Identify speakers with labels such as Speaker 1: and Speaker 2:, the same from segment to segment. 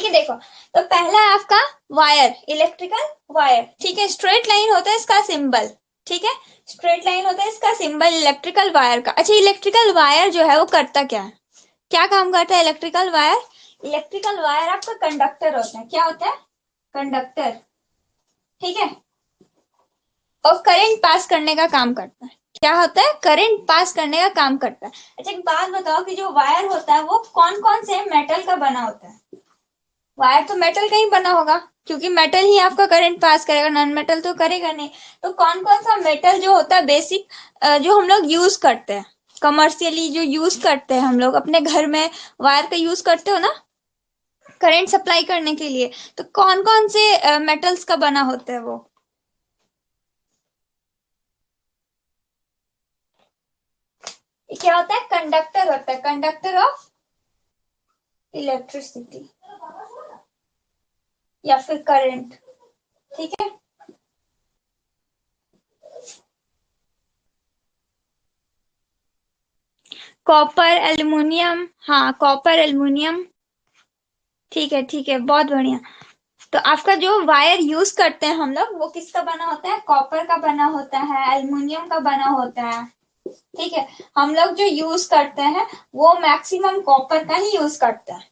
Speaker 1: है, देखो तो पहला है आपका वायर, इलेक्ट्रिकल वायर, ठीक है, स्ट्रेट लाइन होता है इसका सिंबल, ठीक है, स्ट्रेट लाइन होता है इसका सिंबल इलेक्ट्रिकल वायर का। अच्छा, इलेक्ट्रिकल वायर जो है वो करता क्या है, क्या काम करता है इलेक्ट्रिकल वायर? इलेक्ट्रिकल वायर आपका कंडक्टर होता है, क्या होता है? कंडक्टर, ठीक है, और करंट पास करने का काम करता है। क्या होता है? करंट पास करने का काम करता है। अच्छा एक बात बताओ कि जो वायर होता है वो कौन कौन से मेटल का बना होता है? वायर तो मेटल का ही बना होगा, क्योंकि मेटल ही आपका करंट पास करेगा, नॉन मेटल तो करेगा नहीं। तो कौन कौन सा मेटल जो होता है बेसिक, जो हम लोग यूज करते हैं कमर्शियली, जो यूज करते हैं हम लोग अपने घर में, वायर का यूज करते हो ना करंट सप्लाई करने के लिए, तो कौन कौन से मेटल्स का बना होता है वो? ये क्या होता है? कंडक्टर होता है, कंडक्टर ऑफ इलेक्ट्रिसिटी या फिर करंट, ठीक है। कॉपर, एल्युमिनियम, हाँ कॉपर एल्युमिनियम, ठीक है ठीक है, बहुत बढ़िया। तो आपका जो वायर यूज करते हैं हम लोग वो किसका बना होता है? कॉपर का बना होता है, एल्युमिनियम का बना होता है, ठीक है। हम लोग जो यूज करते हैं वो मैक्सिमम कॉपर का ही यूज करते हैं,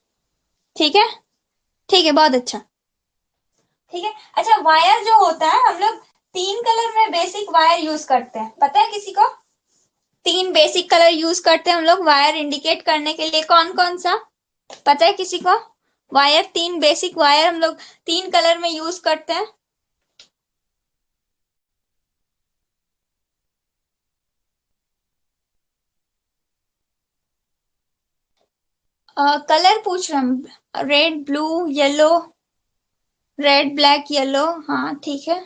Speaker 1: ठीक है, ठीक है, बहुत अच्छा, ठीक है। अच्छा वायर जो होता है हम लोग तीन कलर में बेसिक वायर यूज करते हैं, पता है किसी को? तीन बेसिक कलर यूज करते हैं हम लोग वायर इंडिकेट करने के लिए, कौन कौन सा पता है किसी को? वायर, तीन बेसिक वायर हम लोग तीन कलर में यूज करते हैं। कलर पूछ रहे हम, red blue yellow, red black yellow, हाँ ठीक है।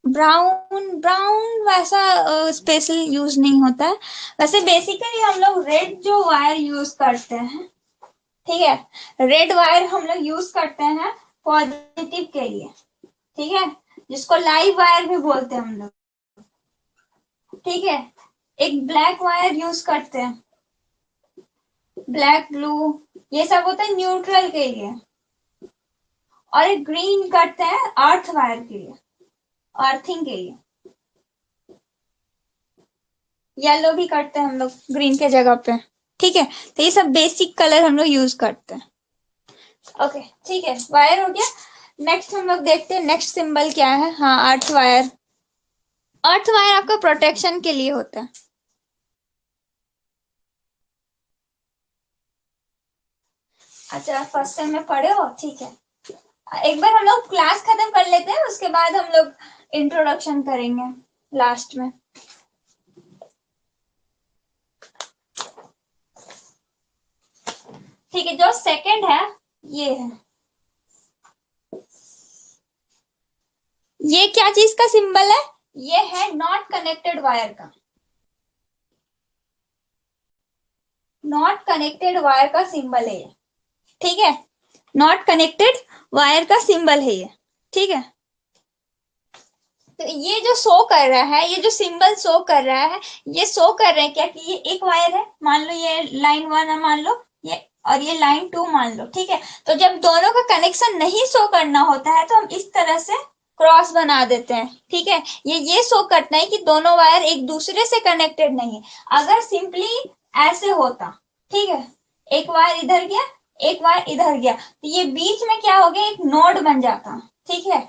Speaker 1: ब्राउन, ब्राउन वैसा स्पेशल यूज नहीं होता है। वैसे बेसिकली हम लोग रेड जो वायर यूज करते हैं, ठीक है, रेड वायर हम लोग यूज करते हैं पॉजिटिव के लिए, ठीक है, जिसको लाइव वायर भी बोलते हैं हम लोग, ठीक है। एक ब्लैक वायर यूज करते हैं, ब्लैक ब्लू, ये सब होता है न्यूट्रल के लिए। और एक ग्रीन करते हैं अर्थ वायर के लिए, अर्थिंग के लिए। येलो भी करते हैं हम लोग ग्रीन के जगह पे, ठीक है। तो ये सब बेसिक कलर हम लोग यूज करते हैं। ओके ठीक है, वायर हो गया। नेक्स्ट हम लोग देखते हैं नेक्स्ट सिंबल क्या है। हाँ अर्थ वायर, अर्थ वायर आपका प्रोटेक्शन के लिए होता है। अच्छा फर्स्ट टाइम में पढ़े हो, ठीक है। एक बार हम लोग क्लास खत्म कर लेते हैं, उसके बाद हम लोग इंट्रोडक्शन करेंगे लास्ट में। ठीक है, जो सेकंड है ये है, ये क्या चीज का सिंबल है? ये है नॉट कनेक्टेड वायर का, नॉट कनेक्टेड वायर का सिंबल है ये, ठीक है, नॉट कनेक्टेड वायर का सिंबल है ये, ठीक है। तो ये जो शो कर रहा है, ये जो सिंबल शो कर रहा है, ये शो कर रहे हैं क्या कि ये एक वायर है, मान लो ये लाइन वन है मान लो, ये और ये लाइन टू मान लो, ठीक है। तो जब दोनों का कनेक्शन नहीं शो करना होता है तो हम इस तरह से क्रॉस बना देते हैं, ठीक है। ये शो करना है कि दोनों वायर एक दूसरे से कनेक्टेड नहीं है। अगर सिंपली ऐसे होता, ठीक है, एक वायर इधर गया, एक वायर इधर गया, तो ये बीच में क्या हो गया, एक नोड बन जाता, ठीक है,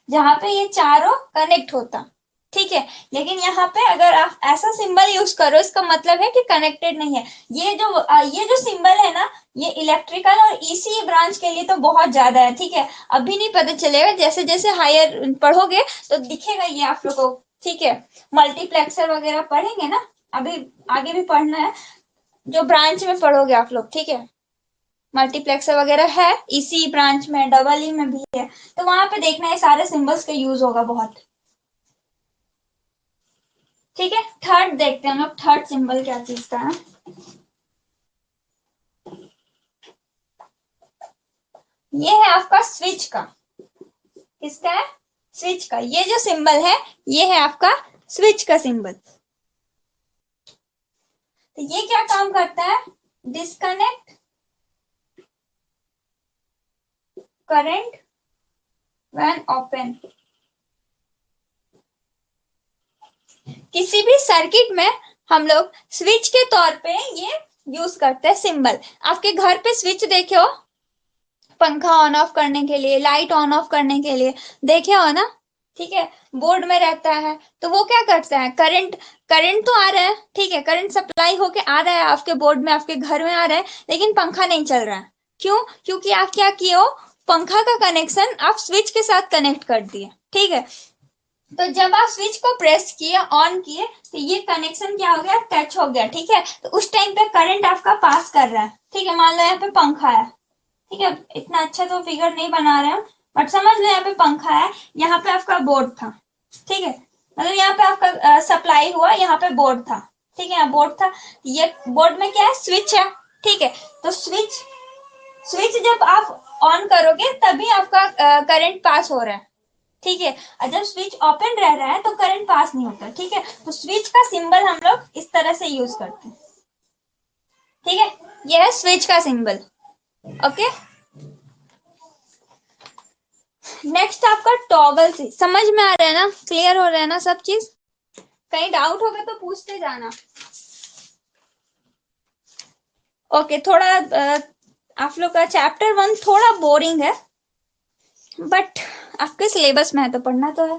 Speaker 1: जहां पे ये चारों कनेक्ट होता, ठीक है। लेकिन यहाँ पे अगर आप ऐसा सिंबल यूज करो, इसका मतलब है कि कनेक्टेड नहीं है। ये जो सिंबल है ना, ये इलेक्ट्रिकल और ईसी ब्रांच के लिए तो बहुत ज्यादा है, ठीक है। अभी नहीं पता चलेगा, जैसे जैसे हायर पढ़ोगे तो दिखेगा ये आप लोगों को, ठीक है। मल्टीप्लेक्सर वगैरह पढ़ेंगे ना, अभी आगे भी पढ़ना है, जो ब्रांच में पढ़ोगे आप लोग, ठीक है। मल्टीप्लेक्सर वगैरह है इसी ब्रांच में, डबल ई में भी है, तो वहां पे देखना है सारे सिंबल्स का यूज होगा बहुत, ठीक है। थर्ड देखते हैं हम लोग, थर्ड सिंबल क्या चीज का है। ये है आपका स्विच का, किसका है? स्विच का। ये जो सिंबल है ये है आपका स्विच का सिंबल, तो ये क्या काम करता है, डिस्कनेक्ट करंट व्हेन ओपन। किसी भी सर्किट में हम लोग स्विच के तौर पे ये यूज करते हैं सिंबल। आपके घर पे स्विच देखे हो, पंखा ऑन ऑफ करने के लिए, लाइट ऑन ऑफ करने के लिए, देखे हो ना, ठीक है, बोर्ड में रहता है। तो वो क्या करता है, करंट, करंट तो आ रहा है, ठीक है, करंट सप्लाई होके आ रहा है आपके बोर्ड में, आपके घर में आ रहा है, लेकिन पंखा नहीं चल रहा है। क्यों? क्योंकि आप क्या किए हो, पंखा का कनेक्शन आप स्विच के साथ कनेक्ट कर दिए, ठीक है। तो जब आप स्विच को प्रेस किए, ऑन किए, तो ये कनेक्शन क्या हो गया, टच हो गया, ठीक है। तो उस टाइम पे करंट आपका पास कर रहा है, ठीक है। मान लो यहाँ पे पंखा है, ठीक है, इतना अच्छा तो फिगर नहीं बना रहे हैं, बट समझ लो यहाँ पे पंखा है, यहाँ पे आपका बोर्ड था, ठीक है, मतलब यहाँ पे आपका सप्लाई हुआ, यहाँ पे बोर्ड था, ठीक है, यहाँ बोर्ड था, ये बोर्ड में क्या है, स्विच है, ठीक है। तो स्विच स्विच जब आप ऑन करोगे तभी आपका करंट पास हो रहा है, ठीक है। और जब स्विच ओपन रह रहा है तो करंट पास नहीं होता, ठीक है। तो स्विच का सिंबल हम लोग इस तरह से यूज करते हैं, ठीक है। यह है स्विच का सिंबल, ओके। नेक्स्ट आपका टॉगल से, समझ में आ रहा है ना, क्लियर हो रहा है ना सब चीज? कहीं डाउट होगा तो पूछते जाना। ओके, थोड़ा आप लोग का चैप्टर 1 थोड़ा बोरिंग है, बट आपके सिलेबस में है तो पढ़ना तो है,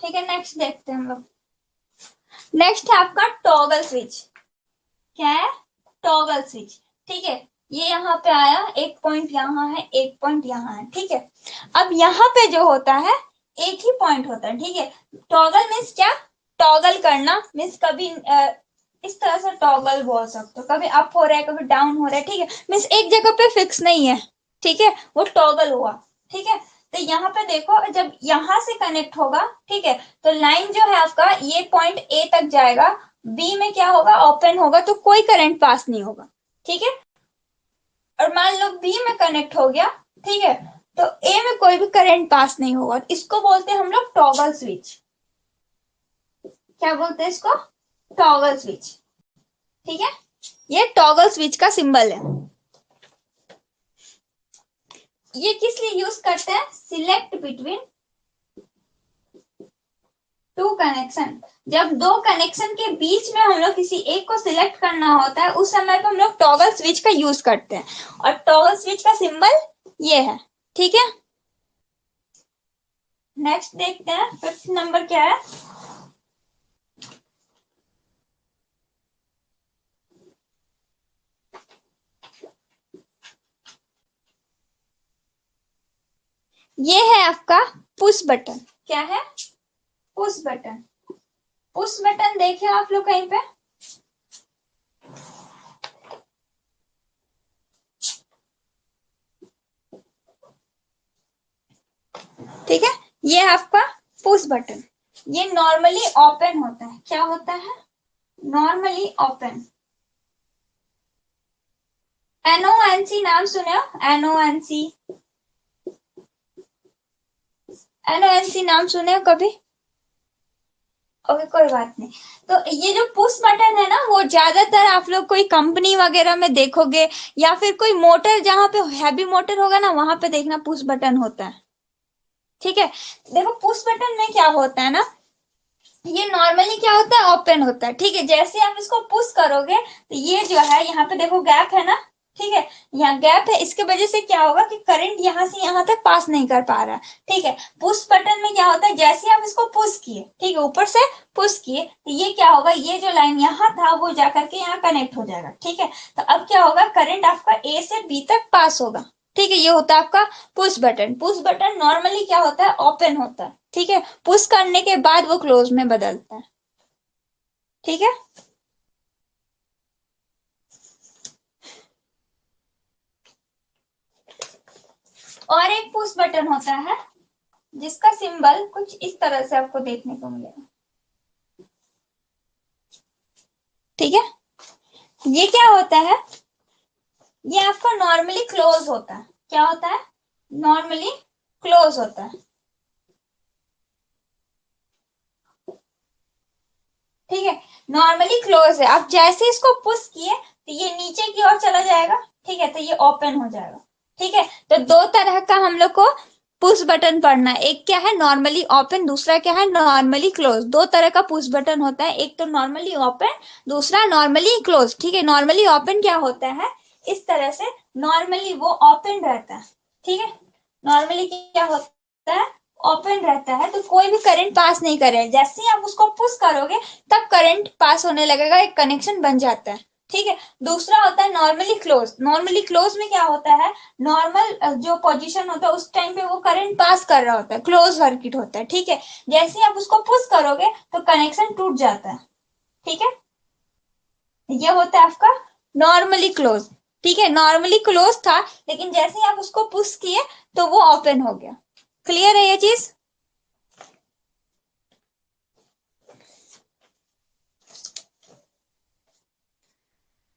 Speaker 1: ठीक है। नेक्स्ट देखते हैं हम लोग। नेक्स्ट है आपका टॉगल स्विच। क्या है, टॉगल स्विच, ठीक है। ये यहाँ पे आया, एक पॉइंट यहाँ है, एक पॉइंट यहाँ है, ठीक है। अब यहाँ पे जो होता है, एक ही पॉइंट होता है, ठीक है। टॉगल मीन्स क्या, टॉगल करना मीन्स कभी इस तरह से टॉगल बोल सकते हो, कभी अप हो रहा है, कभी डाउन हो रहा है, ठीक है, मीन्स एक जगह पे फिक्स नहीं है, ठीक है, वो टॉगल हुआ, ठीक है। तो यहाँ पे देखो, जब यहाँ से कनेक्ट होगा, ठीक है, तो लाइन जो है आपका, ये पॉइंट ए तक जाएगा, बी में क्या होगा, ओपन होगा, तो कोई करंट पास नहीं होगा, ठीक है। और मान लो बी में कनेक्ट हो गया, ठीक है, तो ए में कोई भी करंट पास नहीं होगा, इसको बोलते हैं हम लोग टॉगल स्विच। क्या बोलते हैं इसको, टॉगल स्विच, ठीक है। ये टॉगल स्विच का सिंबल है। ये किस लिए यूज करते हैं, सिलेक्ट बिटवीन टू कनेक्शन। जब दो कनेक्शन के बीच में हम लोग किसी एक को सिलेक्ट करना होता है, उस समय पे हम लोग टॉगल स्विच का यूज करते हैं, और टॉगल स्विच का सिंबल ये है, ठीक है। नेक्स्ट देखते हैं, 5th नंबर क्या है, ये है आपका पुश बटन। क्या है, पुश बटन। पुश बटन देखे आप लोग कहीं पे, ठीक है, ये आपका पुश बटन। ये नॉर्मली ओपन होता है, क्या होता है, नॉर्मली ओपन। एनओएनसी नाम सुने हो, एनओएनसी, एनओएनसी नाम सुने हो कभी? ओके, कोई बात नहीं। तो ये जो पुश बटन है ना, वो ज्यादातर आप लोग कोई कंपनी वगैरह में देखोगे, या फिर कोई मोटर जहां पे हैवी मोटर होगा ना, वहां पे देखना पुश बटन होता है, ठीक है। देखो पुश बटन में क्या होता है ना, ये नॉर्मली क्या होता है, ओपन होता है, ठीक है। जैसे आप इसको पुश करोगे, तो ये जो है, यहाँ पे देखो गैप है ना, ठीक है, यहाँ गैप है, इसके वजह से क्या होगा कि करंट यहाँ से यहाँ तक पास नहीं कर पा रहा है, ठीक है। पुश बटन में क्या होता है, जैसे आप इसको पुश किए, ठीक है, ऊपर से पुश किए, तो ये क्या होगा, ये जो लाइन यहाँ था वो जाकर के यहाँ कनेक्ट हो जाएगा, ठीक है। तो अब क्या होगा, करंट आपका ए से बी तक पास होगा, ठीक है। ये होता है आपका push button. Push button normally क्या होता है, ओपन होता है, ठीक है। पुश करने के बाद वो क्लोज में बदलता है, ठीक है। और एक पुश बटन होता है, जिसका सिंबल कुछ इस तरह से आपको देखने को मिलेगा, ठीक है। ये क्या होता है, ये आपका नॉर्मली क्लोज होता है, क्या होता है, नॉर्मली क्लोज होता है, ठीक है, नॉर्मली क्लोज है। अब जैसे इसको पुश किए तो ये नीचे की ओर चला जाएगा, ठीक है, तो ये ओपन हो जाएगा। ठीक है, तो दो तरह का हम लोग को पुश बटन पढ़ना है, एक क्या है नॉर्मली ओपन, दूसरा क्या है नॉर्मली क्लोज। दो तरह का पुश बटन होता है, एक तो नॉर्मली ओपन, दूसरा नॉर्मली क्लोज। ठीक है, नॉर्मली ओपन क्या होता है, इस तरह से नॉर्मली वो ओपन रहता है। ठीक है, नॉर्मली क्या होता है, ओपन रहता है, तो कोई भी करंट पास नहीं करे, जैसे ही आप उसको पुश करोगे तब करंट पास होने लगेगा, एक कनेक्शन बन जाता है। ठीक है, दूसरा होता है नॉर्मली क्लोज। नॉर्मली क्लोज में क्या होता है, नॉर्मल जो पोजीशन होता है उस टाइम पे वो करंट पास कर रहा होता है, क्लोज सर्किट होता है। ठीक है, जैसे ही आप उसको पुश करोगे तो कनेक्शन टूट जाता है। ठीक है, ये होता है आपका नॉर्मली क्लोज। ठीक है, नॉर्मली क्लोज था, लेकिन जैसे ही आप उसको पुश किए तो वो ओपन हो गया। क्लियर है ये चीज?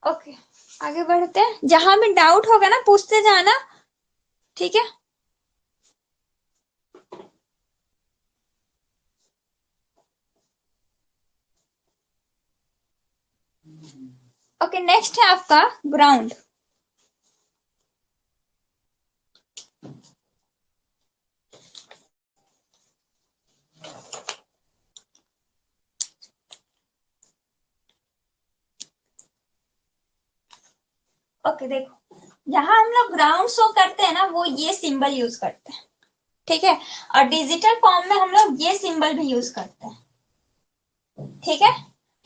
Speaker 1: ओके, आगे बढ़ते हैं, जहां भी डाउट होगा ना पूछते जाना। ठीक है, ओके, नेक्स्ट है आपका ग्राउंड। ओके, देखो, जहां हम लोग ग्राउंड शो करते हैं ना वो ये सिंबल यूज करते हैं। ठीक है, और डिजिटल फॉर्म में हम लोग ये सिंबल भी यूज करते हैं। ठीक है,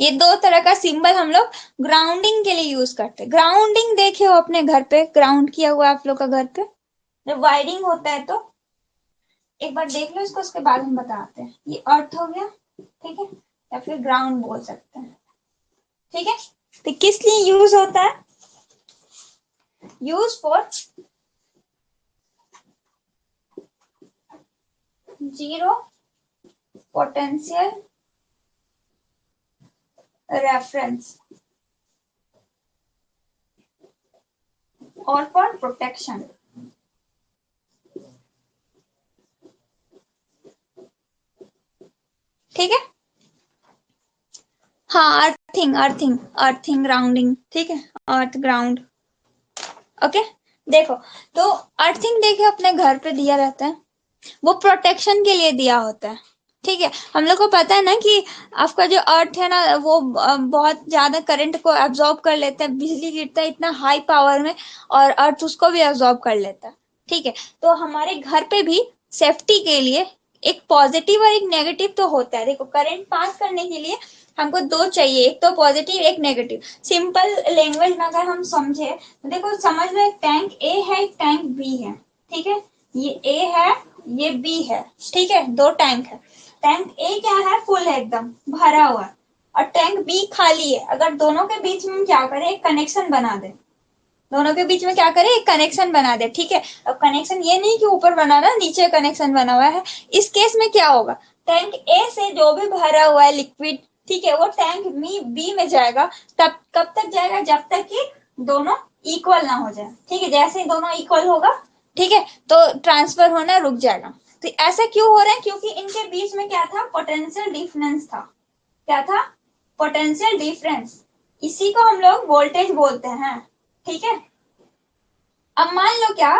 Speaker 1: ये दो तरह का सिंबल हम लोग ग्राउंडिंग के लिए यूज करते हैं। ग्राउंडिंग देखे हो अपने घर पे, ग्राउंड किया हुआ आप लोग का घर पे, जब वायरिंग होता है तो एक बार देख लो इसको, उसके बाद हम बताते हैं। ये अर्थ हो गया, ठीक है, या फिर ग्राउंड बोल सकते हैं। ठीक है, तो किस लिए यूज होता है, use for zero potential reference और फॉर प्रोटेक्शन। ठीक है, हाँ, अर्थिंग अर्थिंग अर्थिंग ग्राउंडिंग। ठीक है, अर्थ ग्राउंड। ओके, देखो, तो अर्थिंग देखे अपने घर पे दिया रहता है, वो प्रोटेक्शन के लिए दिया होता है। ठीक है, हम लोग को पता है ना कि आपका जो अर्थ है ना वो बहुत ज्यादा करंट को एब्जॉर्ब कर लेता है, बिजली गिरता है इतना हाई पावर में, और अर्थ उसको भी एब्जॉर्ब कर लेता है। ठीक है, तो हमारे घर पे भी सेफ्टी के लिए एक पॉजिटिव और एक नेगेटिव तो होता है। देखो, करंट पास करने के लिए हमको दो चाहिए, एक तो पॉजिटिव एक नेगेटिव। सिंपल लैंग्वेज में अगर हम समझे तो देखो, समझ लो एक टैंक ए है एक टैंक बी है। ठीक है, ये ए है ये बी है। ठीक है, दो टैंक है। टैंक ए क्या है, फुल है एकदम भरा हुआ है, और टैंक बी खाली है। अगर दोनों के बीच में क्या करें, एक कनेक्शन बना दे, दोनों के बीच में क्या करें, एक कनेक्शन बना दे। ठीक है, अब कनेक्शन ये नहीं कि ऊपर बना रहा नीचे कनेक्शन बना हुआ है। इस केस में क्या होगा, टैंक ए से जो भी भरा हुआ है लिक्विड, ठीक है, वो टैंक बी में जाएगा। तब कब तक जाएगा, जब तक कि दोनों इक्वल ना हो जाए। ठीक है, जैसे ही दोनों इक्वल होगा, ठीक है, तो ट्रांसफर होना रुक जाएगा। तो ऐसा क्यों हो रहा है, क्योंकि इनके बीच में क्या था, पोटेंशियल डिफरेंस था। क्या था, पोटेंशियल डिफरेंस। इसी को हम लोग वोल्टेज बोलते हैं। ठीक है, अब मान लो क्या,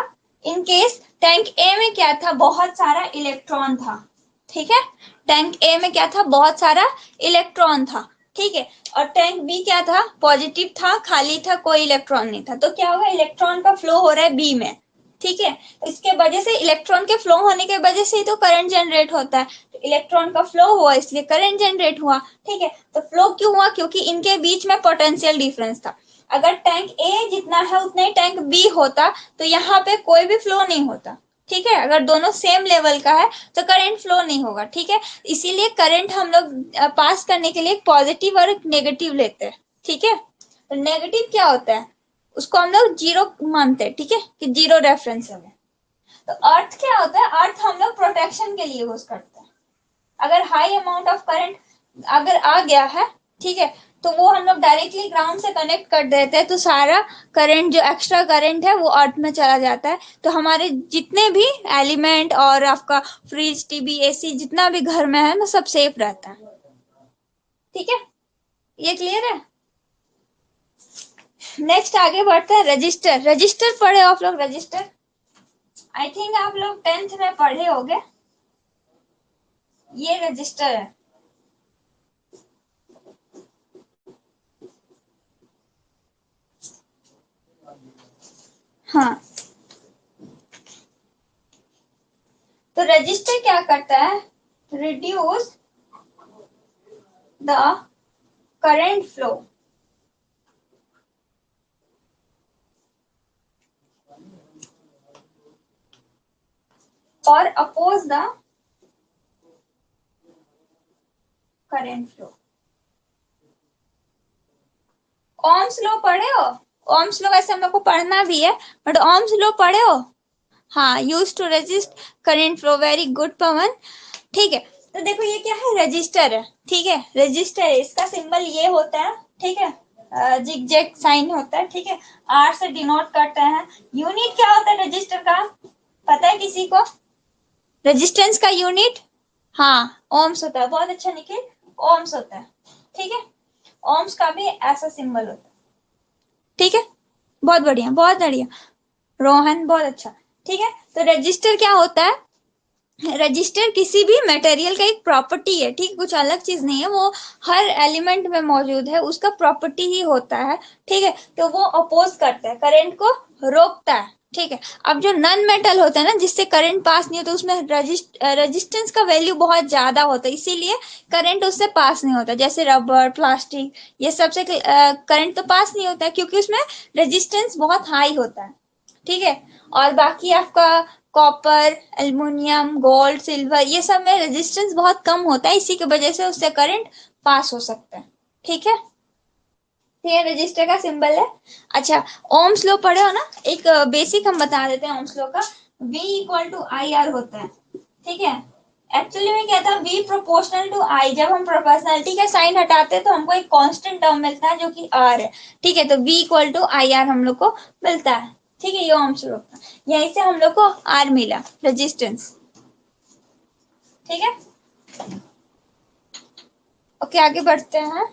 Speaker 1: इन केस टैंक ए में क्या था, बहुत सारा इलेक्ट्रॉन था। ठीक है, टैंक ए में क्या था, बहुत सारा इलेक्ट्रॉन था। ठीक है, और टैंक बी क्या था, पॉजिटिव था, खाली था, कोई इलेक्ट्रॉन नहीं था। तो क्या होगा, इलेक्ट्रॉन का फ्लो हो रहा है बी में। ठीक है, इसके वजह से इलेक्ट्रॉन के फ्लो होने के वजह से ही तो करंट जनरेट होता है। तो इलेक्ट्रॉन का फ्लो हुआ इसलिए करंट जनरेट हुआ। ठीक है, तो फ्लो क्यों हुआ, क्योंकि इनके बीच में पोटेंशियल डिफरेंस था। अगर टैंक ए जितना है उतना ही टैंक बी होता तो यहाँ पे कोई भी फ्लो नहीं होता। ठीक है, अगर दोनों सेम लेवल का है तो करंट फ्लो नहीं होगा। ठीक है, इसीलिए करंट हम लोग पास करने के लिए एक पॉजिटिव और एक नेगेटिव लेते हैं। ठीक है, तो नेगेटिव क्या होता है, उसको हम लोग जीरो मानते हैं। ठीक है, कि जीरो रेफरेंस है। तो अर्थ क्या होता है, अर्थ हम लोग प्रोटेक्शन के लिए यूज करते हैं। अगर हाई अमाउंट ऑफ करंट अगर आ गया है, ठीक है, तो वो हम लोग डायरेक्टली ग्राउंड से कनेक्ट कर देते हैं, तो सारा करंट जो एक्स्ट्रा करंट है वो अर्थ में चला जाता है। तो हमारे जितने भी एलिमेंट और आपका फ्रिज टीवी एसी जितना भी घर में है ना, सब सेफ रहता है। ठीक है, ये क्लियर है? नेक्स्ट आगे बढ़ते हैं। रजिस्टर, रजिस्टर पढ़े हो आप लोग? रजिस्टर आई थिंक आप लोग 10th में पढ़े होंगे। ये रजिस्टर है। हाँ, तो रजिस्टर क्या करता है? रिड्यूस द करंट फ्लो और oppose the current flow. Ohm's law पढ़े हो? ओम्स लॉ वैसे हम लोग को पढ़ना भी है, बट ओम्स लॉ पढ़े हो? हाँ, use to resist current flow. Very good Pawan. ठीक है, तो देखो ये क्या है? रजिस्टर है। ठीक है, रजिस्टर है, इसका सिंबल ये होता है। ठीक है, जिग जैग साइन होता है। ठीक है, आर से डिनोट करते हैं। यूनिट क्या होता है रजिस्टर का, पता है किसी को? रेजिस्टेंस का यूनिट? हाँ, ओम्स होता है। बहुत अच्छा निखिल, ओम्स होता है। ठीक है, ओम्स का भी ऐसा सिंबल होता है। ठीक है, बहुत बढ़िया, बहुत बढ़िया रोहन, बहुत अच्छा। ठीक है, तो रजिस्टर क्या होता है? रजिस्टर किसी भी मटेरियल का एक प्रॉपर्टी है। ठीक, कुछ अलग चीज नहीं है, वो हर एलिमेंट में मौजूद है, उसका प्रॉपर्टी ही होता है। ठीक है, तो वो अपोज करता है, करंट को रोकता है। ठीक है, अब जो नॉन मेटल होता है ना, जिससे करंट पास नहीं होता, उसमें रेजिस्टेंस का वैल्यू बहुत ज्यादा होता है, इसीलिए करंट उससे पास नहीं होता। जैसे रबर, प्लास्टिक, ये सबसे करंट तो पास नहीं होता है, क्योंकि उसमें रेजिस्टेंस बहुत हाई होता है। ठीक है, और बाकी आपका कॉपर, एल्युमिनियम, गोल्ड, सिल्वर, ये सब में रेजिस्टेंस बहुत कम होता है, इसी की वजह से उससे करंट पास हो सकता है। ठीक है, तो ये रजिस्टर का सिंबल है। अच्छा, ओम्स लॉ पढ़े हो ना? एक बेसिक हम बता देते हैं ओम्स लॉ का। V equal to I R होता है। ठीक है, एक्चुअली में क्या था? V proportional to I। जब हम प्रोपोर्शनलिटी का साइन हटाते हैं तो हमको एक कांस्टेंट टर्म मिलता है जो कि R है। ठीक है, तो V equal to I R हम लोग को मिलता है। ठीक है, ये ओम्स लॉ का, यहीं से हम लोग को R मिला, रेजिस्टेंस। ठीक है, ओके, आगे बढ़ते हैं।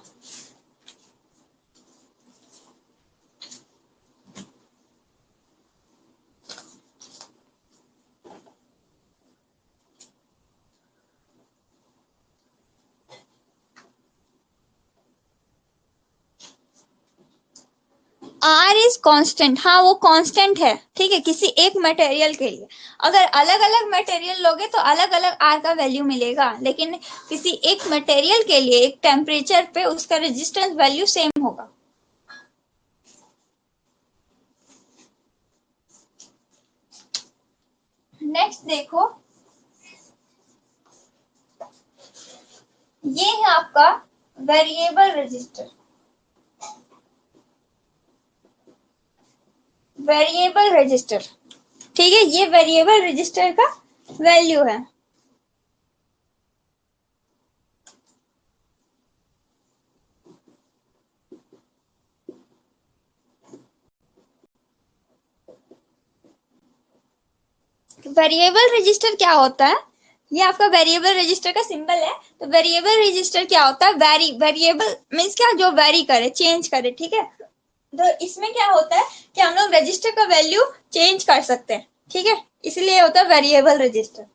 Speaker 1: R is constant. हाँ, वो कांस्टेंट है। ठीक है, किसी एक मटेरियल के लिए। अगर अलग अलग मटेरियल लोगे तो अलग अलग आर का वैल्यू मिलेगा, लेकिन किसी एक मटेरियल के लिए एक टेम्परेचर पे उसका रेजिस्टेंस वैल्यू सेम होगा। नेक्स्ट देखो, ये है आपका वेरिएबल रजिस्टर। वेरिएबल रजिस्टर, ठीक है, ये वेरिएबल रजिस्टर का वैल्यू है। वेरिएबल रजिस्टर क्या होता है? ये आपका वेरिएबल रजिस्टर का सिंबल है। तो वेरिएबल रजिस्टर क्या होता है? वेरिएबल मीन्स क्या? जो वेरी करे, चेंज करे। ठीक है, तो इसमें क्या होता है कि हम लोग रजिस्टर का वैल्यू चेंज कर सकते हैं। ठीक है, इसलिए होता है वेरिएबल रजिस्टर।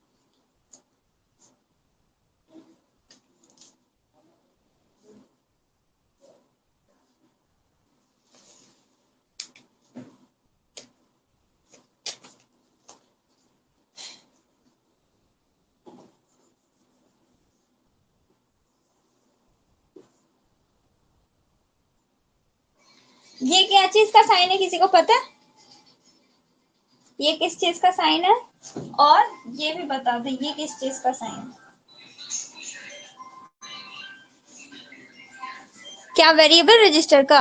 Speaker 1: ये क्या चीज का साइन है, किसी को पता है? ये किस चीज का साइन है? और ये भी बता दो, ये किस चीज का साइन है? क्या वेरिएबल रजिस्टर का?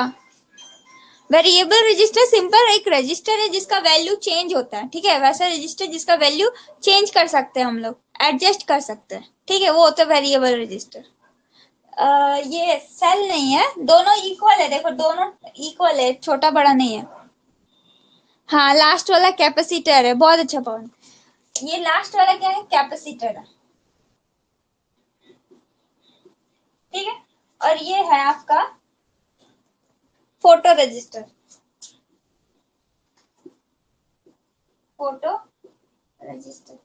Speaker 1: वेरिएबल रजिस्टर सिंपल एक रजिस्टर है जिसका वैल्यू चेंज होता है। ठीक है, वैसा रजिस्टर जिसका वैल्यू चेंज कर सकते हैं, हम लोग एडजस्ट कर सकते हैं। ठीक है, वो होता है वेरिएबल रजिस्टर। ये सेल नहीं है, दोनों इक्वल है। देखो, दोनों इक्वल है, छोटा बड़ा नहीं है। हाँ, लास्ट वाला कैपेसिटर है। बहुत अच्छा पवन, ये लास्ट वाला क्या है? कैपेसिटर है। ठीक है, और ये है आपका फोटो रजिस्टर, फोटो रजिस्टर,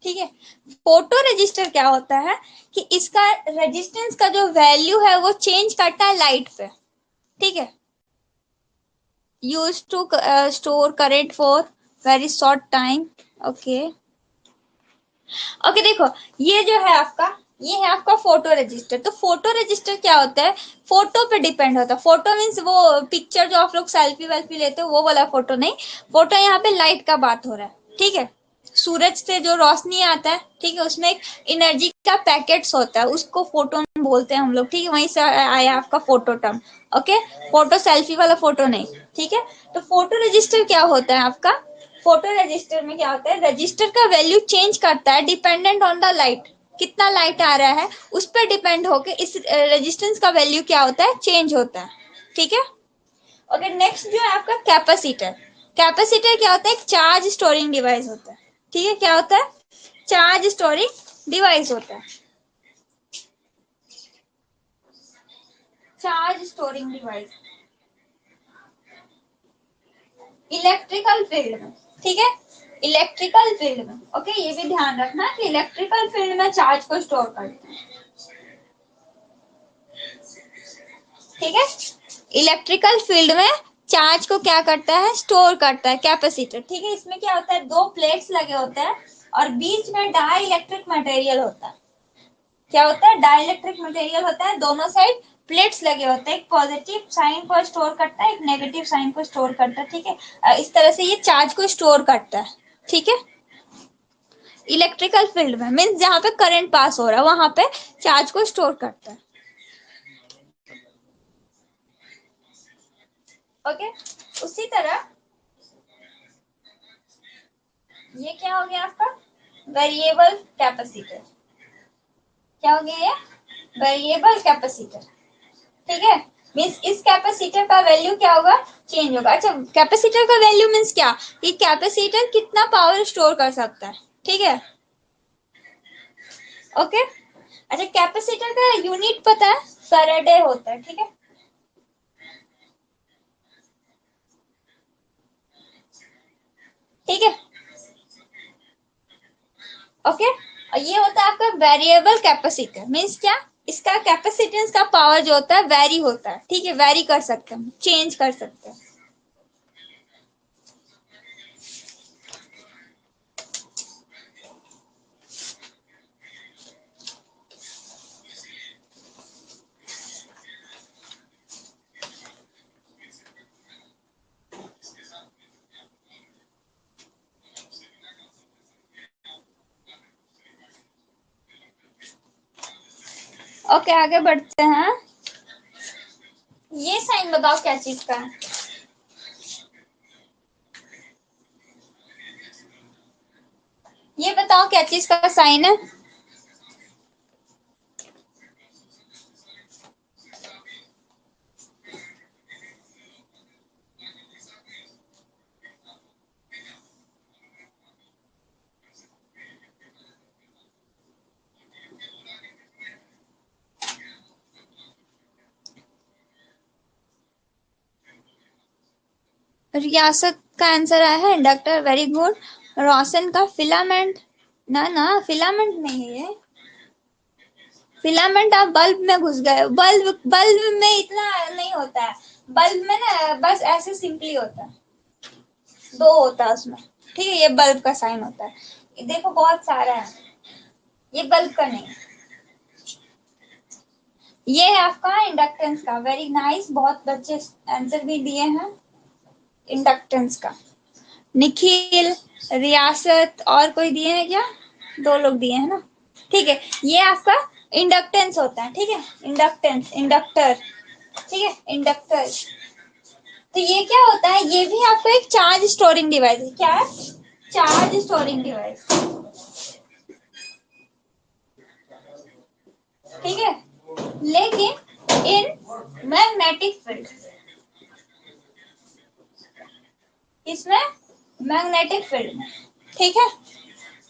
Speaker 1: ठीक है। फोटो रजिस्टर क्या होता है कि इसका रेजिस्टेंस का जो वैल्यू है वो चेंज करता है लाइट पे, ठीक है। Use to store current for very short time, okay. Okay देखो, ये जो है आपका, ये है आपका फोटो रजिस्टर। तो फोटो रजिस्टर क्या होता है, फोटो पे डिपेंड होता है। फोटो मीन्स वो पिक्चर जो आप लोग सेल्फी वेल्फी लेते हो वो वाला फोटो नहीं, फोटो यहाँ पे लाइट का बात हो रहा है, ठीक है। सूरज से जो रोशनी आता है, ठीक है, उसमें एक एनर्जी का पैकेट्स होता है, उसको फोटो बोलते हैं हम लोग, ठीक है। वहीं से आया आपका photo term, okay. Photo selfie वाला फोटो नहीं, ठीक है। तो फोटो रजिस्टर क्या होता है आपका, फोटो रजिस्टर में क्या होता है, रजिस्टर का वैल्यू चेंज करता है डिपेंडेंट ऑन द लाइट, कितना लाइट आ रहा है उस पर डिपेंड होके इस रेजिस्टेंस का वैल्यू क्या होता है, चेंज होता है, ठीक है। ओके नेक्स्ट जो है आपका कैपेसिटर। कैपेसिटर क्या होता है, एक चार्ज स्टोरिंग डिवाइस होता है, ठीक है। क्या होता है, चार्ज स्टोरिंग डिवाइस होता है, charge storing device electrical field में, ठीक है। इलेक्ट्रिकल फील्ड में, ओके, ये भी ध्यान रखना कि इलेक्ट्रिकल फील्ड में चार्ज को स्टोर करते हैं, ठीक है। इलेक्ट्रिकल फील्ड में चार्ज को क्या करता है, स्टोर करता है, कैपेसिटर, ठीक है। इसमें क्या होता है, दो प्लेट्स लगे होते हैं और बीच में डाई इलेक्ट्रिक मटेरियल होता है। क्या होता है, डाई इलेक्ट्रिक मटेरियल होता है, दोनों साइड प्लेट्स लगे होते हैं, एक पॉजिटिव साइन को स्टोर करता है, एक नेगेटिव साइन को स्टोर करता है, ठीक है। इस तरह से ये चार्ज को स्टोर करता है, ठीक है। इलेक्ट्रिकल फील्ड में मीन्स जहां पे करंट पास हो रहा है वहां पे चार्ज को स्टोर करता है, ओके। उसी तरह ये क्या हो गया आपका, वेरिएबल कैपेसिटर। क्या हो गया ये, वेरिएबल कैपेसिटर, ठीक है। मीन्स इस कैपेसिटर का वैल्यू क्या होगा, चेंज होगा। अच्छा, कैपेसिटर का वैल्यू मीन्स क्या, ये कैपेसिटर कितना पावर स्टोर कर सकता है, ठीक है, ओके। अच्छा, कैपेसिटर का यूनिट पता है, फैराडे होता है, ठीक है, ठीक है, ओके। और ये होता है आपका वेरिएबल कैपेसिटर, मीन्स क्या, इसका कैपेसिटेंस का पावर जो होता है वेरी होता है, ठीक है, वेरी कर सकते हैं, चेंज कर सकते हैं। ओके आगे बढ़ते हैं। ये साइन बताओ क्या चीज का है, ये बताओ क्या चीज का साइन है। रियासत का आंसर आया है इंडक्टर, वेरी गुड। रोशन का फिलामेंट, ना ना फिलामेंट नहीं है ये, फिलामेंट आप बल्ब में घुस गए, बल्ब बल्ब में इतना नहीं होता है, बल्ब में ना बस ऐसे सिंपली होता है, दो होता है उसमें, ठीक है। ये बल्ब का साइन होता है, ये देखो बहुत सारा है, ये बल्ब का नहीं। ये है आपका इंडक्टेंस का, वेरी नाइस, बहुत बच्चे आंसर भी दिए हैं इंडक्टेंस का। निखिल, रियासत और कोई दिए हैं क्या, दो लोग दिए हैं ना, ठीक है। ये आपका इंडक्टेंस होता है, ठीक है, इंडक्टेंस, इंडक्टर, ठीक है, इंडक्टर। तो ये क्या होता है, ये भी आपका एक चार्ज स्टोरिंग डिवाइस है, क्या है, चार्ज स्टोरिंग डिवाइस, ठीक है। लेकिन इन मैग्नेटिक फील्ड, इसमें मैग्नेटिक फील्ड में, ठीक है,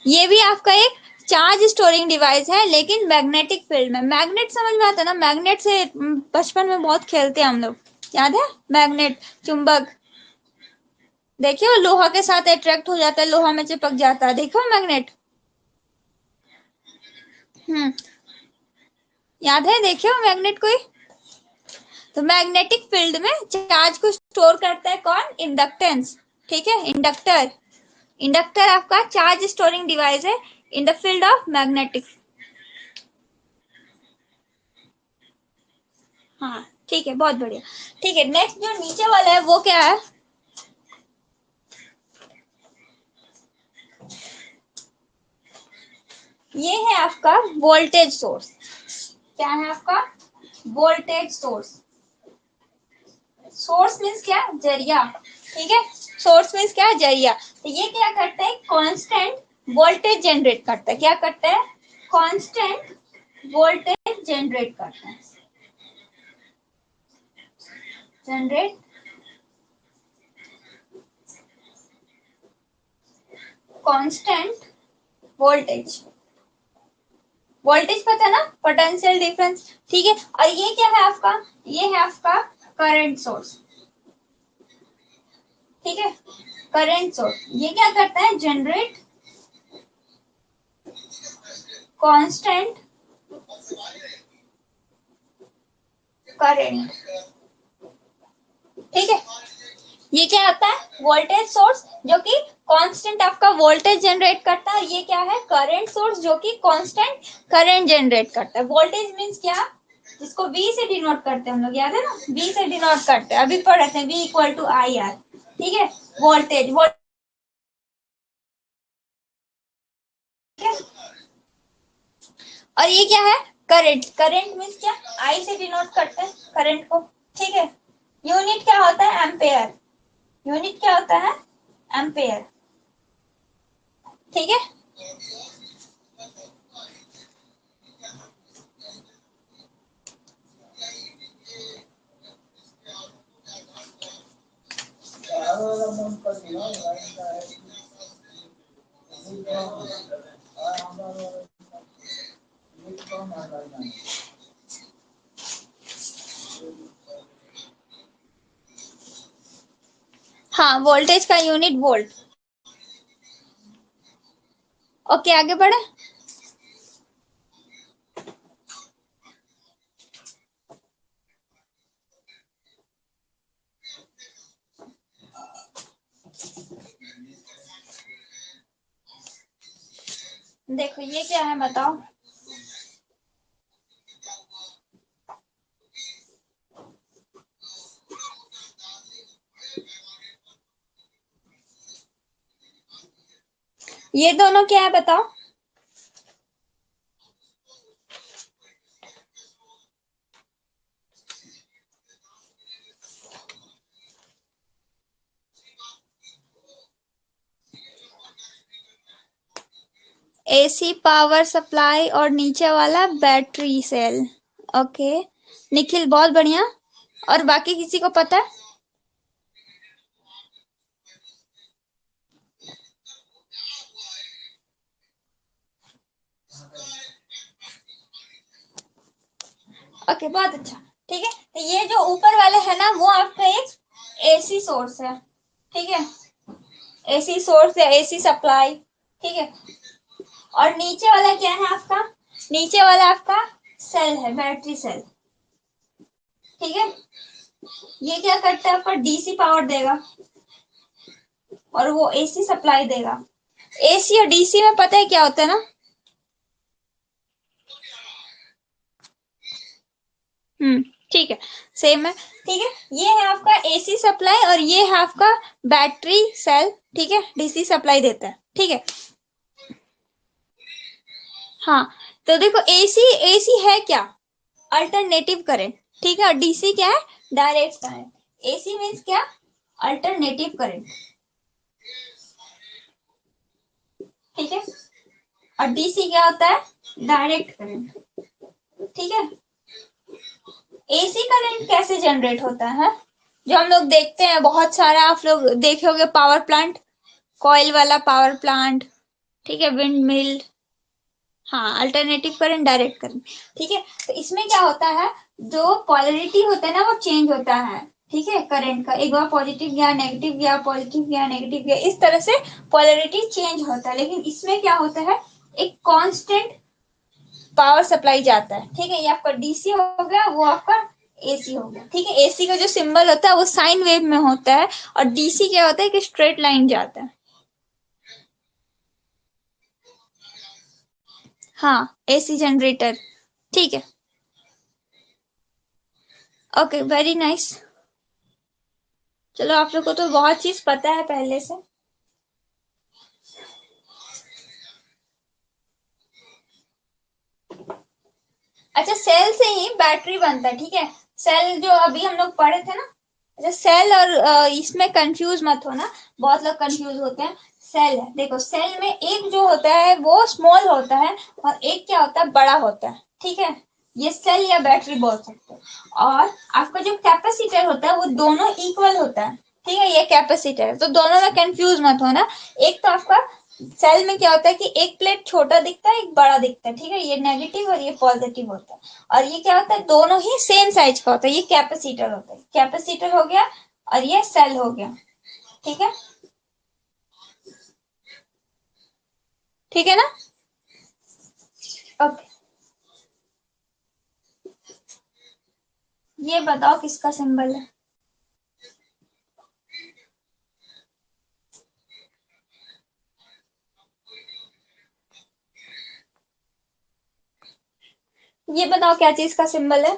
Speaker 1: ये भी आपका एक चार्ज स्टोरिंग डिवाइस है, लेकिन मैग्नेटिक फील्ड में। मैग्नेट समझ में आता है ना, मैग्नेट से बचपन में बहुत खेलते हैं हम लोग, याद है? मैग्नेट, चुंबक, देखियो लोहा के साथ अट्रैक्ट हो जाता है, लोहा में चिपक जाता है, देखो मैग्नेट। याद है? देखियो मैग्नेट कोई। तो मैग्नेटिक फील्ड में चार्ज को स्टोर करता है कौन? इंडक्टेंस। ठीक है, इंडक्टर। इंडक्टर आपका चार्ज स्टोरिंग डिवाइस है in the field of magnetic. हाँ ठीक है, बहुत बढ़िया। ठीक है, नेक्स्ट जो नीचे वाला है वो क्या है? ये है आपका वोल्टेज सोर्स। क्या है आपका? Voltage source. सोर्स मीन्स क्या? जरिया। ठीक है, सोर्स मीन्स क्या? जरिया। तो ये क्या करता है? कांस्टेंट वोल्टेज जनरेट करता है। क्या करता है? कांस्टेंट वोल्टेज जनरेट करता है। Generate constant voltage. वोल्टेज पता है ना, पोटेंशियल डिफरेंस। ठीक है, और ये क्या है आपका? ये है आपका करंट सोर्स। ठीक है, करंट सोर्स ये क्या करता है? Generate constant current. ठीक है, ये क्या आता है? वोल्टेज सोर्स जो कि कांस्टेंट आपका वोल्टेज जनरेट करता है। ये क्या है? करंट सोर्स जो कि कांस्टेंट करंट जनरेट करता है। वोल्टेज मींस क्या? जिसको V से डिनोट करते हैं हम लोग, याद है ना? V से डिनोट करते हैं, अभी पढ़ रहे थे, V equal to I R. ठीक है, वोल्टेज। और ये क्या है? करंट। करंट मीन्स क्या? आई से डिनोट करते हैं करंट को। ठीक है, यूनिट क्या होता है? एम्पेयर। यूनिट क्या होता है? एम्पेयर। ठीक है, हाँ, वोल्टेज का यूनिट वोल्ट। ओके, आगे बढ़े। देखो ये क्या है बताओ? ये दोनों क्या है बताओ? एसी पावर सप्लाई और नीचे वाला बैटरी सेल। ओके, निखिल बहुत बढ़िया। और बाकी किसी को पता है? ओके, बहुत अच्छा। ठीक है, तो ये जो ऊपर वाले है ना, वो आपका एक एसी सोर्स है। ठीक है, एसी सोर्स या एसी सप्लाई। ठीक है, और नीचे वाला क्या है आपका? नीचे वाला आपका सेल है, बैटरी सेल। ठीक है, ये क्या करता है? आपका डीसी पावर देगा और वो एसी सप्लाई देगा। एसी और डीसी में पता है क्या होता है ना? ठीक है, सेम है। ठीक है, ये है आपका एसी सप्लाई और ये है आपका बैटरी सेल। ठीक है, डीसी सप्लाई देता है। ठीक है, हाँ। तो देखो एसी, एसी है क्या? Alternative current. ठीक है, और डीसी क्या है? Direct current. एसी मीन्स क्या? Alternative current. ठीक है, और डीसी क्या होता है? Direct current. ठीक है, एसी करंट कैसे जनरेट होता है? जो हम लोग देखते हैं बहुत सारा, आप लोग देखे होंगे पावर प्लांट, कॉइल वाला पावर प्लांट। ठीक है, विंड मिल, हाँ, अल्टरनेटिव करंट, डायरेक्ट करंट। ठीक है, तो इसमें क्या होता है, जो पोलरिटी होता है ना वो चेंज होता है। ठीक है, करंट का एक बार पॉजिटिव गया, नेगेटिव गया, पॉजिटिव गया, नेगेटिव गया, इस तरह से पोलरिटी चेंज होता है। लेकिन इसमें क्या होता है, एक कांस्टेंट पावर सप्लाई जाता है। ठीक है, ये आपका डीसी हो गया, वो आपका एसी हो गया। ठीक है, एसी का जो सिंबल होता है वो साइन वेव में होता है, और डीसी क्या होता है कि स्ट्रेट लाइन जाता है। हाँ, एसी जनरेटर। ठीक है, ओके, वेरी नाइस। चलो, आप लोग को तो बहुत चीज पता है पहले से। अच्छा, सेल से ही बैटरी बनता है। ठीक है, सेल जो अभी हम लोग पढ़े थे ना। अच्छा, सेल और इसमें कंफ्यूज मत होना, बहुत लोग कंफ्यूज होते हैं। सेल है, देखो सेल में एक जो होता है वो स्मॉल होता है, और एक क्या होता है, बड़ा होता है। ठीक है, ये सेल या बैटरी बोल सकते हो। और आपका जो कैपेसिटर होता है वो दोनों इक्वल होता है। ठीक है, ये कैपेसिटर है, तो दोनों में कंफ्यूज मत होना। एक तो आपका सेल में क्या होता है कि एक प्लेट छोटा दिखता है, एक बड़ा दिखता है। ठीक है, ये नेगेटिव और ये पॉजिटिव होता है। और ये क्या होता है, दोनों ही सेम साइज का होता है, ये कैपेसिटर होता है। कैपेसिटर हो गया, और ये सेल हो गया। ठीक है, ठीक है ना। ओके, ये बताओ किसका सिंबल है। ये बताओ क्या चीज का सिंबल है।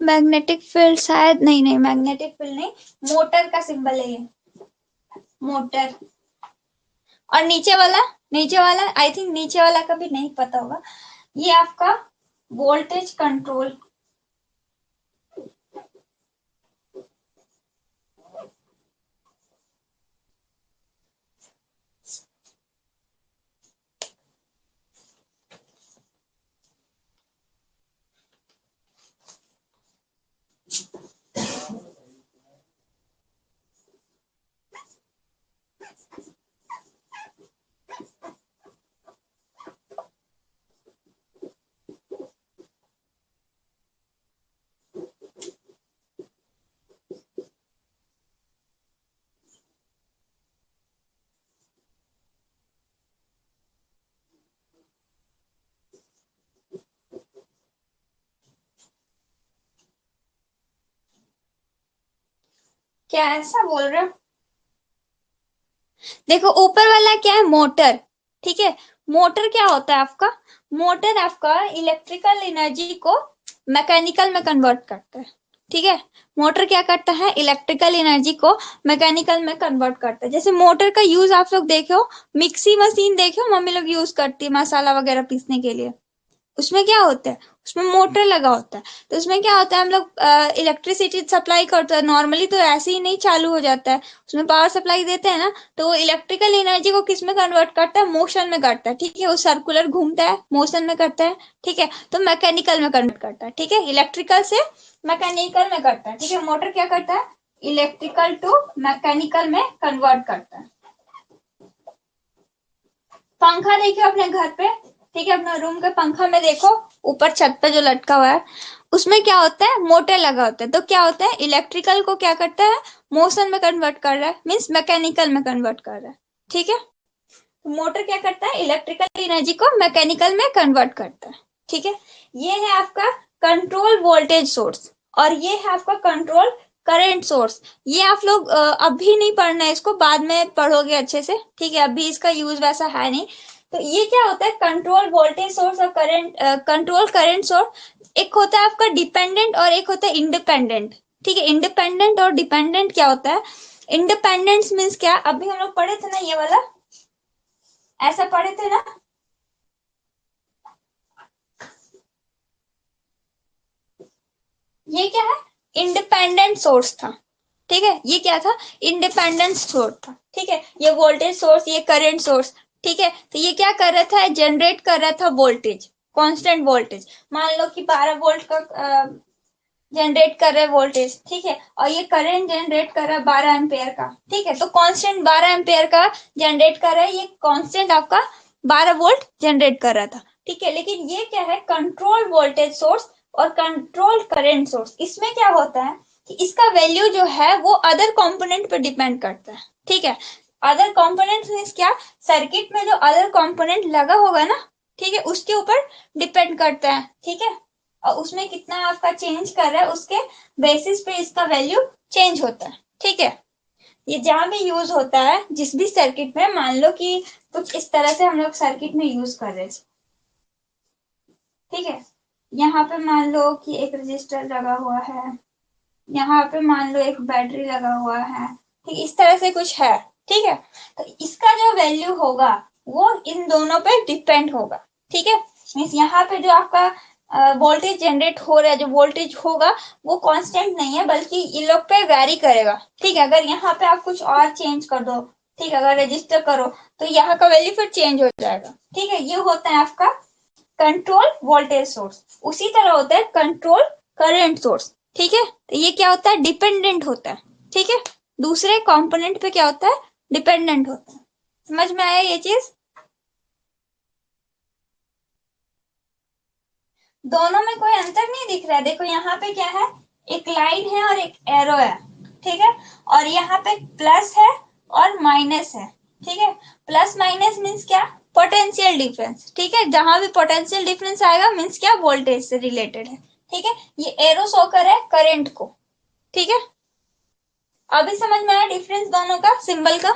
Speaker 1: मैग्नेटिक फील्ड शायद, नहीं नहीं, मैग्नेटिक फील्ड नहीं, मोटर का सिंबल है ये, मोटर। और नीचे वाला आई थिंक नीचे वाला का भी नहीं पता होगा, ये आपका वोल्टेज कंट्रोल। क्या ऐसा बोल रहे हो। देखो, ऊपर वाला क्या है, मोटर। ठीक है, मोटर क्या होता है आपका, मोटर आपका इलेक्ट्रिकल एनर्जी को मैकेनिकल में कन्वर्ट करता है। ठीक है, मोटर क्या करता है, इलेक्ट्रिकल एनर्जी को मैकेनिकल में कन्वर्ट करता है। जैसे मोटर का यूज आप लोग देखे हो, मिक्सी मशीन देखे हो, मम्मी लोग यूज करती है मसाला वगैरह पीसने के लिए। उसमें क्या होता है, उसमें मोटर लगा होता है। तो उसमें क्या होता है, हम लोग इलेक्ट्रिसिटी सप्लाई करते हैं, नॉर्मली तो ऐसे ही नहीं चालू हो जाता है, उसमें पावर सप्लाई देते हैं ना। तो वो इलेक्ट्रिकल एनर्जी को किस में कन्वर्ट करता है, मोशन में करता है। ठीक है, वो सर्कुलर घूमता है, मोशन में करता है। ठीक है, तो मैकेनिकल में कन्वर्ट करता है। ठीक है, इलेक्ट्रिकल से मैकेनिकल में करता है। ठीक है, मोटर क्या करता है, इलेक्ट्रिकल टू मैकेनिकल में कन्वर्ट करता है। पंखा देखिए अपने घर पे। ठीक है, अपना रूम के पंखा में देखो, ऊपर छत पे जो लटका हुआ है, उसमें क्या होता है, मोटर लगा होता है। तो क्या होता है, इलेक्ट्रिकल को क्या करता है, मोशन में कन्वर्ट कर रहा है, मीन्स मैकेनिकल में कन्वर्ट कर रहा है। ठीक है, तो मोटर क्या करता है, इलेक्ट्रिकल एनर्जी को मैकेनिकल में कन्वर्ट करता है। ठीक है, ये है आपका कंट्रोल वोल्टेज सोर्स, और ये है आपका कंट्रोल करंट सोर्स। ये आप लोग अभी नहीं पढ़ना है, इसको बाद में पढ़ोगे अच्छे से। ठीक है, अभी इसका यूज वैसा है नहीं। तो ये क्या होता है, कंट्रोल वोल्टेज सोर्स और करंट, कंट्रोल करंट सोर्स। एक होता है आपका डिपेंडेंट और एक होता है इंडिपेंडेंट। ठीक है, इंडिपेंडेंट और डिपेंडेंट क्या होता है, इंडिपेंडेंस मीन्स क्या, अभी हम लोग पढ़े थे ना ये वाला, ऐसा पढ़े थे ना। ये क्या है, इंडिपेंडेंट सोर्स था। ठीक है, ये क्या था, इंडिपेंडेंट सोर्स था। ठीक है, ये वोल्टेज सोर्स, ये करंट सोर्स। ठीक है, तो ये क्या कर रहा था, जनरेट कर रहा था वोल्टेज, कांस्टेंट वोल्टेज। मान लो कि 12 वोल्ट का जनरेट कर रहा है वोल्टेज। ठीक है, और ये करंट जनरेट कर रहा है 12 एम्पेयर का। ठीक है, तो कांस्टेंट 12 एम्पेयर का जनरेट कर रहा है, ये कांस्टेंट आपका 12 वोल्ट जनरेट कर रहा था। ठीक है, लेकिन ये क्या है, कंट्रोल वोल्टेज सोर्स और कंट्रोल करंट सोर्स। इसमें क्या होता है कि इसका वैल्यू जो है वो अदर कंपोनेंट पे डिपेंड करता है। ठीक है, अदर कंपोनेंट मीन्स क्या, सर्किट में जो अदर कंपोनेंट लगा होगा ना, ठीक है, उसके ऊपर डिपेंड करता है। ठीक है, और उसमें कितना आपका चेंज कर रहा है उसके बेसिस पे इसका वैल्यू चेंज होता है। ठीक है, ये जहां भी यूज होता है जिस भी सर्किट में, मान लो कि कुछ इस तरह से हम लोग सर्किट में यूज कर रहे हैं। ठीक है, यहाँ पे मान लो कि एक रजिस्टर लगा हुआ है, यहाँ पे मान लो एक बैटरी लगा हुआ है। ठीक, इस तरह से कुछ है। ठीक है, तो इसका जो वैल्यू होगा वो इन दोनों पे डिपेंड होगा। ठीक है, मीन्स यहाँ पे जो आपका वोल्टेज जनरेट हो रहा है, जो वोल्टेज होगा वो कांस्टेंट नहीं है, बल्कि ये लोग पे वैरी करेगा। ठीक है, अगर यहाँ पे आप कुछ और चेंज कर दो, ठीक है, अगर रजिस्टर करो तो यहाँ का वैल्यू फिर चेंज हो जाएगा। ठीक है, ये होता है आपका कंट्रोल वोल्टेज सोर्स। उसी तरह होता है कंट्रोल करंट सोर्स। ठीक है, तो ये क्या होता है, डिपेंडेंट होता है। ठीक है, दूसरे कंपोनेंट पे क्या होता है, डिपेंडेंट होता है। समझ में आया ये चीज? दोनों में कोई अंतर नहीं दिख रहा है। देखो यहाँ पे क्या है, एक लाइन है और एक एरो है। ठीक है, और यहाँ पे प्लस है और माइनस है। ठीक है, प्लस माइनस मीन्स क्या, पोटेंशियल डिफरेंस। ठीक है, जहां भी पोटेंशियल डिफरेंस आएगा मीन्स क्या, वोल्टेज से रिलेटेड है। ठीक है, ये एरो शो कर है करंट को। ठीक है, अभी समझ में आया डिफरेंस दोनों का, सिंबल का?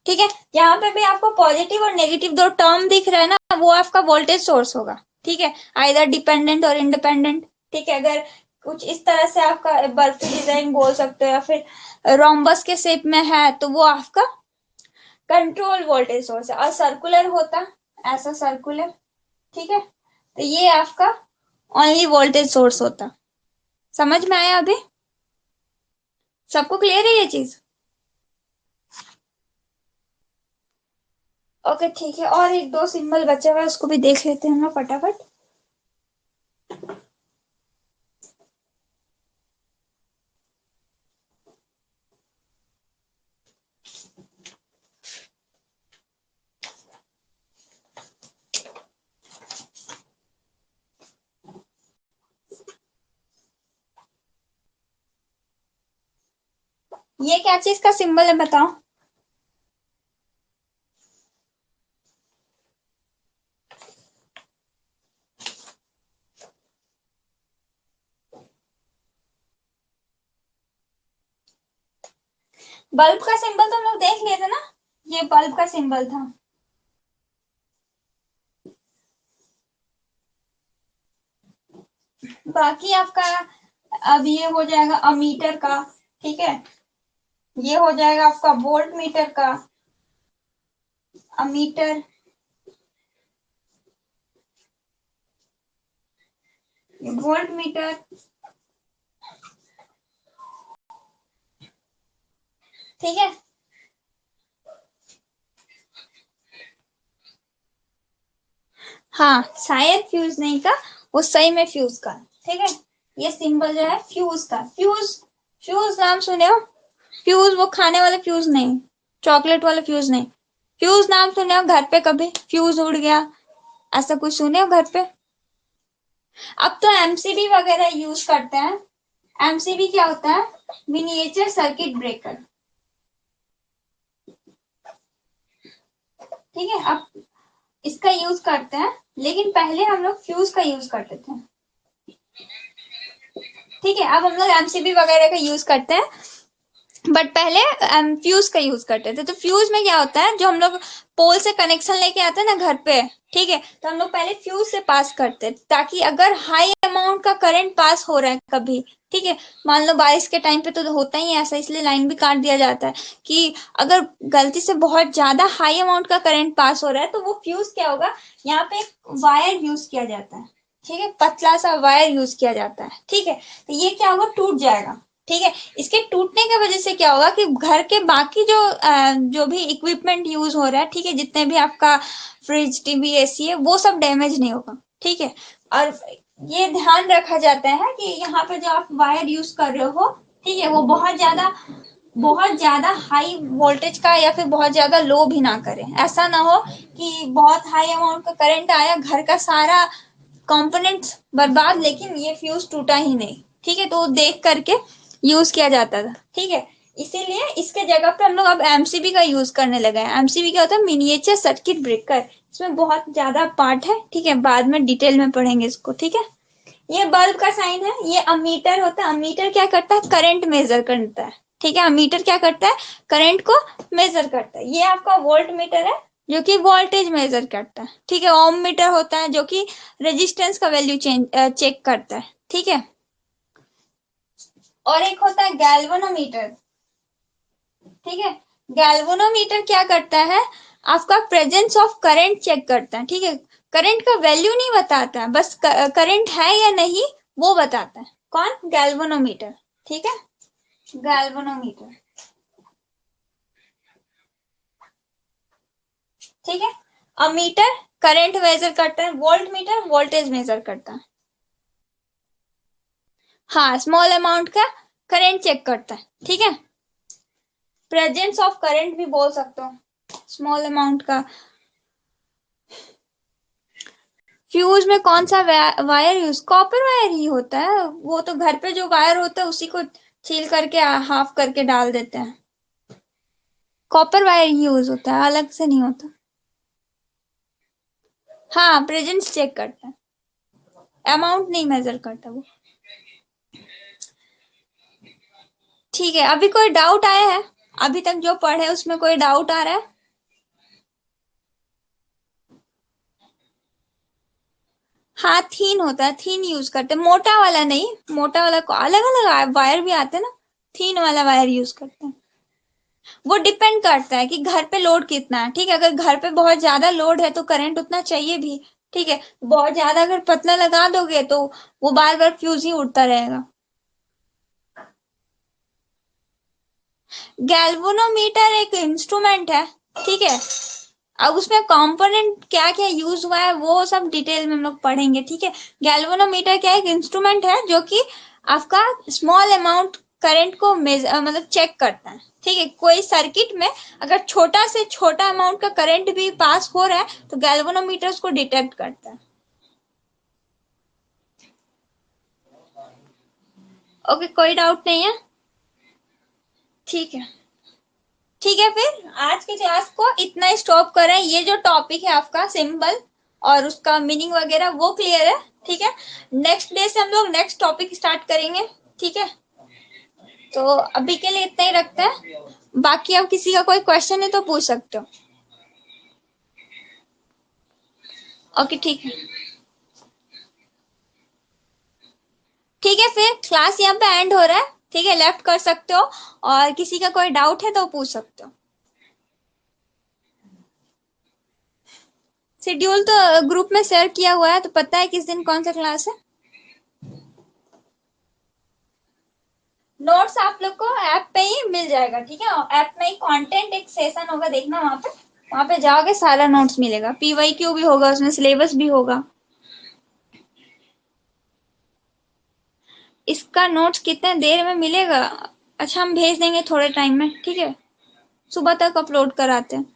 Speaker 1: ठीक है, यहाँ पे भी आपको पॉजिटिव और नेगेटिव दो टर्म दिख रहा है ना, वो आपका वोल्टेज सोर्स होगा। ठीक है, आइदर डिपेंडेंट और इंडिपेंडेंट। ठीक है, अगर कुछ इस तरह से आपका बर्फी डिजाइन बोल सकते हो, या फिर रोम्बस के शेप में है तो वो आपका कंट्रोल वोल्टेज सोर्स है। और सर्कुलर होता, ऐसा सर्कुलर, ठीक है, तो ये आपका ओनली वोल्टेज सोर्स होता। समझ में आया अभी? सबको क्लियर है ये चीज? ओके ठीक है, और एक दो सिंबल बचा हुआ है उसको भी देख लेते हैं हम लोग फटाफट। ये क्या चीज का सिंबल है बताओ? बल्ब का सिंबल तो हम लोग देख लिए थे ना, ये बल्ब का सिंबल था। बाकी आपका अब ये हो जाएगा अमीटर का। ठीक है, ये हो जाएगा आपका वोल्ट मीटर का, अमीटर, वोल्ट मीटर। ठीक है, हाँ शायद फ्यूज नहीं का, वो सही में फ्यूज का। ठीक है, ये सिंबल जो है फ्यूज का, फ्यूज, फ्यूज नाम सुने हो? फ्यूज वो खाने वाले फ्यूज नहीं, चॉकलेट वाले फ्यूज नहीं। फ्यूज नाम सुने हो घर पे कभी, फ्यूज उड़ गया, ऐसा कुछ सुने हो घर पे? अब तो एमसीबी वगैरह यूज करते हैं। एमसीबी क्या होता है, मिनिएचर सर्किट ब्रेकर। ठीक है, अब इसका यूज करते हैं, लेकिन पहले हम लोग फ्यूज का यूज करते थे। ठीक है, अब हम लोग एमसीबी वगैरह का यूज करते हैं, बट पहले फ्यूज का यूज करते थे। तो फ्यूज में क्या होता है, जो हम लोग पोल से कनेक्शन लेके आते हैं ना घर पे, ठीक है, तो हम लोग पहले फ्यूज से पास करते हैं, ताकि अगर हाई अमाउंट का करंट पास हो रहा है कभी, ठीक है, मान लो बारिश के टाइम पे तो होता ही है ऐसा, इसलिए लाइन भी काट दिया जाता है, कि अगर गलती से बहुत ज्यादा हाई अमाउंट का करंट पास हो रहा है तो वो फ्यूज क्या होगा, यहाँ पे एक वायर यूज किया जाता है। ठीक है, पतला सा वायर यूज किया जाता है। ठीक है, तो ये क्या होगा, टूट जाएगा। ठीक है, इसके टूटने की वजह से क्या होगा कि घर के बाकी जो भी इक्विपमेंट यूज हो रहा है, ठीक है, जितने भी आपका फ्रिज टीवी एसी है, वो सब डैमेज नहीं होगा। ठीक है, और ये ध्यान रखा जाता है कि यहाँ पे जो आप वायर यूज कर रहे हो, ठीक है, वो बहुत ज्यादा हाई वोल्टेज का या फिर बहुत ज्यादा लो भी ना करें। ऐसा ना हो कि बहुत हाई अमाउंट का करंट आया, घर का सारा कंपोनेंट्स बर्बाद, लेकिन ये फ्यूज टूटा ही नहीं। ठीक है, तो वो देख करके यूज किया जाता था। ठीक है, इसीलिए इसके जगह पे हम लोग अब एमसीबी का यूज करने लगे हैं। एमसीबी क्या होता है, मिनिएचर सर्किट ब्रेकर। इसमें बहुत ज्यादा पार्ट है। ठीक है, बाद में डिटेल में पढ़ेंगे इसको। ठीक है, ये बल्ब का साइन है। ये अमीटर होता है। अमीटर क्या करता है, करंट मेजर करता है। ठीक है, अमीटर क्या करता है, करंट को मेजर करता है। ये आपका वोल्ट मीटर है, जो कि वोल्टेज मेजर करता है। ठीक है, ओम मीटर होता है, जो कि रेजिस्टेंस का वैल्यू चेक करता है। ठीक है, और एक होता है गैल्वेनोमीटर। ठीक है, गैल्वेनोमीटर क्या करता है, आपका प्रेजेंस ऑफ करंट चेक करता है। ठीक है, करंट का वैल्यू नहीं बताता है, बस करंट है या नहीं वो बताता है। कौन, गैल्वेनोमीटर। ठीक है, गैल्वेनोमीटर। ठीक है, अमीटर करंट मेजर करता है, वोल्ट मीटर वोल्टेज मेजर करता है। हाँ, स्मॉल अमाउंट का करंट चेक करता है। ठीक है, प्रेजेंस ऑफ करंट भी बोल सकते हो स्मॉल अमाउंट का। फ्यूज में कौन सा वायर यूज, कॉपर वायर ही होता है। वो तो घर पे जो वायर होता है उसी को छील करके हाफ करके डाल देते हैं। कॉपर वायर ही यूज होता है, अलग से नहीं होता। हाँ, प्रेजेंस चेक करता है, अमाउंट नहीं मेजर करता वो। ठीक है, अभी कोई डाउट आया है, अभी तक जो पढ़े उसमें कोई डाउट आ रहा है? हाँ, थीन होता है, थीन यूज करते हैं, मोटा वाला नहीं। मोटा वाला को अलग अलग वायर भी आते हैं ना, थीन वाला वायर यूज करते हैं। वो डिपेंड करता है कि घर पे लोड कितना है। ठीक है, अगर घर पे बहुत ज्यादा लोड है तो करंट उतना चाहिए भी। ठीक है, बहुत ज्यादा अगर पतला लगा दोगे तो वो बार बार फ्यूज ही उड़ता रहेगा। गैल्वेनोमीटर एक इंस्ट्रूमेंट है। ठीक है, अब उसमें कंपोनेंट क्या क्या यूज हुआ है वो सब डिटेल में हम लोग पढ़ेंगे। ठीक है, गैल्वेनोमीटर क्या एक इंस्ट्रूमेंट है जो कि आपका स्मॉल अमाउंट करंट को मतलब चेक करता है। ठीक है, कोई सर्किट में अगर छोटा से छोटा अमाउंट का करंट भी पास हो रहा है तो गैल्वेनोमीटर उसको डिटेक्ट करता है। ओके, कोई डाउट नहीं है? ठीक है। ठीक है, फिर आज की क्लास को इतना स्टॉप करें। ये जो टॉपिक है आपका सिंबल और उसका मीनिंग वगैरह वो क्लियर है। ठीक है, नेक्स्ट डे से हम लोग नेक्स्ट टॉपिक स्टार्ट करेंगे। ठीक है, तो अभी के लिए इतना ही रखते हैं। बाकी अब किसी का कोई क्वेश्चन है तो पूछ सकते हो। ओके, ठीक है। ठीक है, फिर क्लास यहाँ पे एंड हो रहा है। ठीक है, लेफ्ट कर सकते हो, और किसी का कोई डाउट है तो पूछ सकते हो। शेड्यूल तो ग्रुप में शेयर किया हुआ है, तो पता है किस दिन कौन सा क्लास है। नोट्स आप लोग को ऐप पे ही मिल जाएगा। ठीक है, ऐप में ही कंटेंट एक सेशन होगा, देखना वहां पे जाओगे सारा नोट्स मिलेगा, पीवाईक्यू भी होगा उसमें, सिलेबस भी होगा। इसका नोट्स कितने देर में मिलेगा? अच्छा, हम भेज देंगे थोड़े टाइम में। ठीक है, सुबह तक अपलोड कराते हैं।